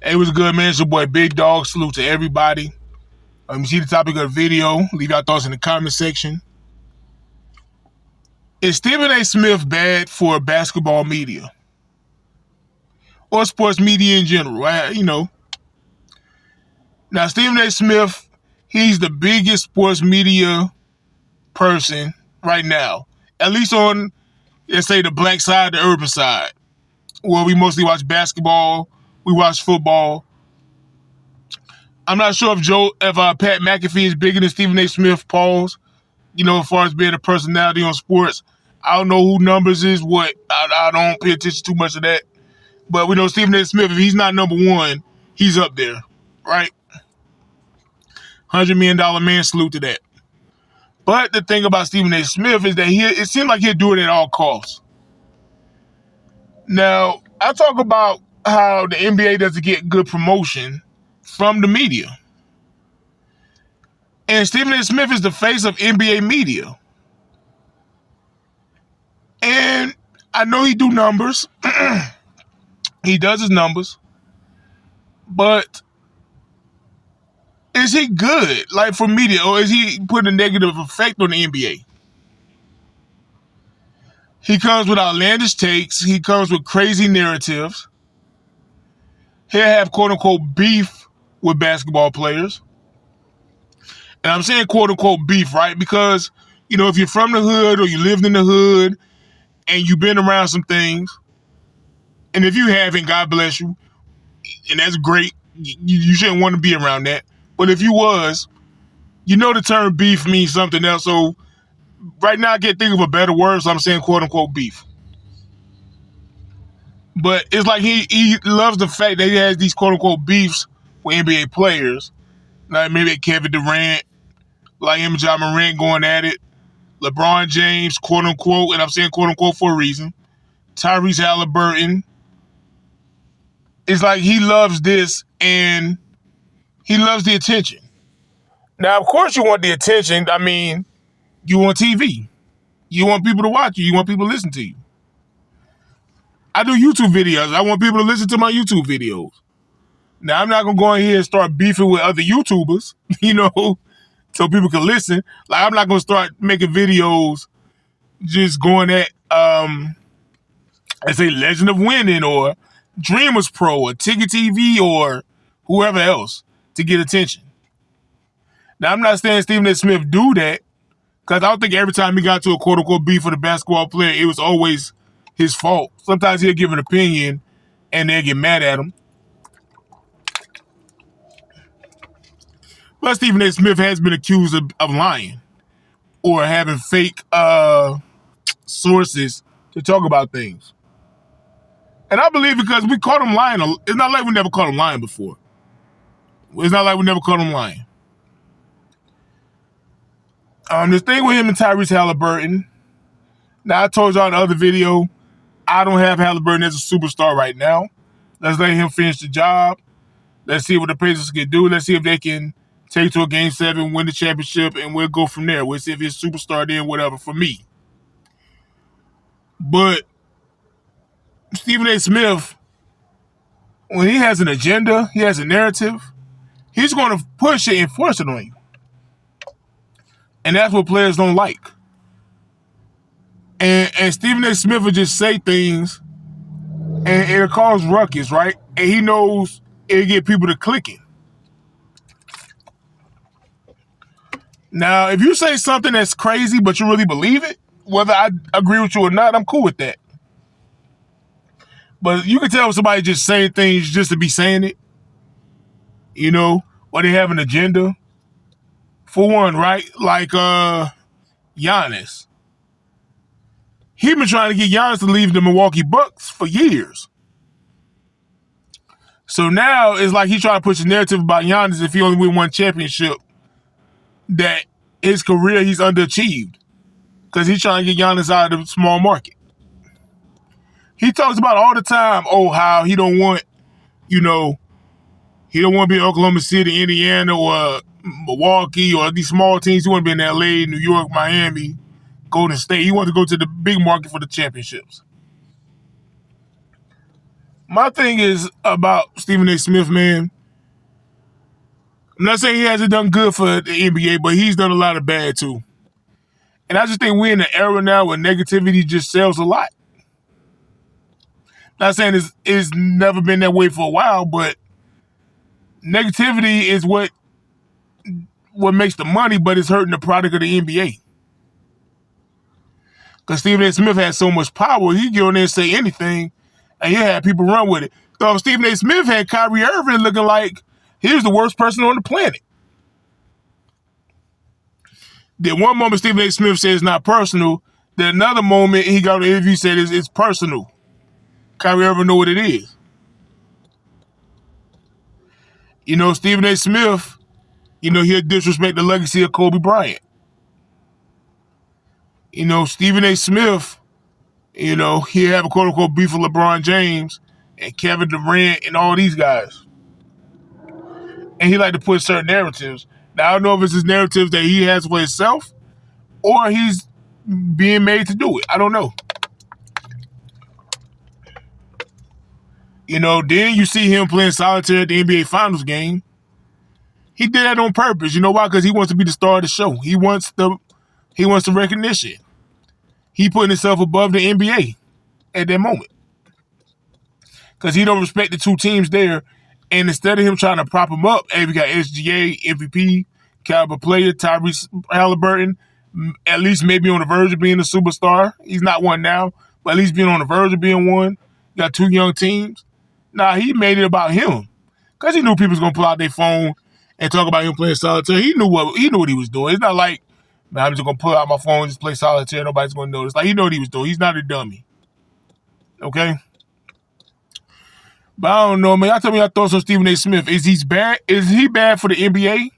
Hey, it was good, man. It's your boy Big Dog. Salute to everybody. You see the topic of the video. Leave your thoughts in the comment section. Is Stephen A. Smith bad for basketball media or sports media in general? Now Stephen A. Smith, he's the biggest sports media person right now, at least on, let's say, the black side, the urban side, where we mostly watch basketball, we watch football. I'm not sure if Pat McAfee is bigger than Stephen A. Smith. Pause. As far as being a personality on sports, I don't know who numbers is what. I don't pay attention too much to that. But we know Stephen A. Smith, if he's not number one, he's up there, right? $100 million man, salute to that. But the thing about Stephen A. Smith is that it seems like he'll do it at all costs. Now, I talk about how the NBA doesn't get good promotion from the media. And Stephen A. Smith is the face of NBA media. And I know he do numbers. He does his numbers. But is he good, like, for media, or is he putting a negative effect on the NBA? He comes with outlandish takes. He comes with crazy narratives. He'll have quote-unquote beef with basketball players. And I'm saying quote-unquote beef, right? Because, if you're from the hood or you lived in the hood and you've been around some things, and if you haven't, God bless you, and that's great. You shouldn't want to be around that. But if you was, the term beef means something else. So right now I can't think of a better word, so I'm saying quote-unquote beef. But it's like he loves the fact that he has these quote-unquote beefs with NBA players. Like maybe Kevin Durant, like him and John Morant going at it. LeBron James, quote-unquote, and I'm saying quote-unquote for a reason. Tyrese Halliburton. It's like he loves this and he loves the attention. Now, of course you want the attention. I mean, you want TV. You want people to watch you. You want people to listen to you. I do YouTube videos. I want people to listen to my YouTube videos. Now, I'm not going to go in here and start beefing with other YouTubers, so people can listen. Like, I'm not going to start making videos just going at, let's say, Legend of Winning or Dreamers Pro or Ticket TV or whoever else to get attention. Now, I'm not saying Stephen A. Smith do that, because I don't think every time he got to a quote-unquote beef with a basketball player, it was always his fault. Sometimes he'll give an opinion and they'll get mad at him. But Stephen A. Smith has been accused of lying or having fake sources to talk about things. And I believe because we caught him lying. It's not like we never caught him lying before. It's not like we never caught him lying. This thing with him and Tyrese Halliburton. Now, I told y'all in the other video, I don't have Halliburton as a superstar right now. Let's let him finish the job. Let's see what the Pacers can do. Let's see if they can take to a Game 7, win the championship, and we'll go from there. We'll see if he's a superstar then, whatever, for me. But Stephen A. Smith, when he has an agenda, he has a narrative, he's going to push it and force it on you. And that's what players don't like. And Stephen A. Smith will just say things and it'll cause ruckus, right? And he knows it'll get people to clicking. Now, if you say something that's crazy, but you really believe it, whether I agree with you or not, I'm cool with that. But you can tell when somebody just saying things just to be saying it, or they have an agenda. For one, right? Like Giannis. He been trying to get Giannis to leave the Milwaukee Bucks for years. So now it's like he's trying to push a narrative about Giannis if he only win one championship, that his career he's underachieved because he's trying to get Giannis out of the small market. He talks about all the time, how he don't want, he don't want to be in Oklahoma City, Indiana, or Milwaukee, or these small teams. He want to be in LA, New York, Miami, Golden State. He wants to go to the big market for the championships. My thing is about Stephen A. Smith, man. I'm not saying he hasn't done good for the NBA, but he's done a lot of bad too. And I just think we're in an era now where negativity just sells a lot. Not saying it's never been that way for a while, but negativity is what makes the money, but it's hurting the product of the NBA. Because Stephen A. Smith has so much power, he get on there and say anything, and he'll have people run with it. So if Stephen A. Smith had Kyrie Irving looking like he was the worst person on the planet. Then one moment Stephen A. Smith said it's not personal. Then another moment he got on the interview said it's personal. Kyrie Irving know what it is. You know, Stephen A. Smith, you know, he'll disrespect the legacy of Kobe Bryant. You know, Stephen A. Smith, you know, he'll have a quote-unquote beef with LeBron James and Kevin Durant and all these guys. And he like to put certain narratives. Now, I don't know if it's his narratives that he has for himself or he's being made to do it. I don't know. You know, then you see him playing solitaire at the NBA Finals game. He did that on purpose. You know why? Because he wants to be the star of the show. He wants the recognition. He putting himself above the NBA at that moment. Because he don't respect the two teams there. And instead of him trying to prop him up, hey, we got SGA, MVP, caliber player, Tyrese Halliburton, at least maybe on the verge of being a superstar. He's not one now, but at least being on the verge of being one. You got two young teams. Nah, he made it about him. Because he knew people was going to pull out their phone and talk about him playing solitaire. He knew what he was doing. It's not like, man, I'm just going to pull out my phone and just play solitaire. Nobody's going to notice. Like, he knew what he was doing. He's not a dummy. Okay? But I don't know, man. Y'all tell me your thoughts on Stephen A. Smith. Is he bad? Is he bad for the NBA?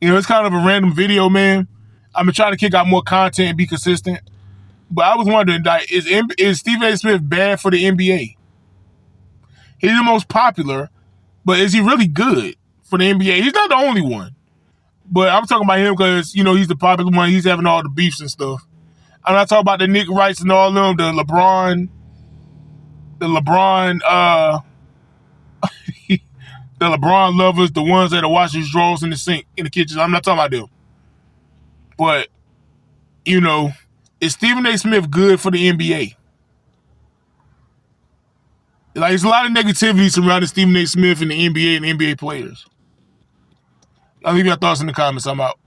You know, it's kind of a random video, man. I've been trying to kick out more content and be consistent. But I was wondering, like, is Stephen A. Smith bad for the NBA? He's the most popular, but is he really good for the NBA? He's not the only one. But I'm talking about him because, you know, he's the popular one. He's having all the beefs and stuff. I'm not talking about the Nick Wrights and all them, the LeBron, the LeBron lovers, the ones that are washing his drawers in the sink, in the kitchen. I'm not talking about them. But, you know, is Stephen A. Smith good for the NBA? Like, there's a lot of negativity surrounding Stephen A. Smith and the NBA and NBA players. I'll leave your thoughts in the comments. I'm out.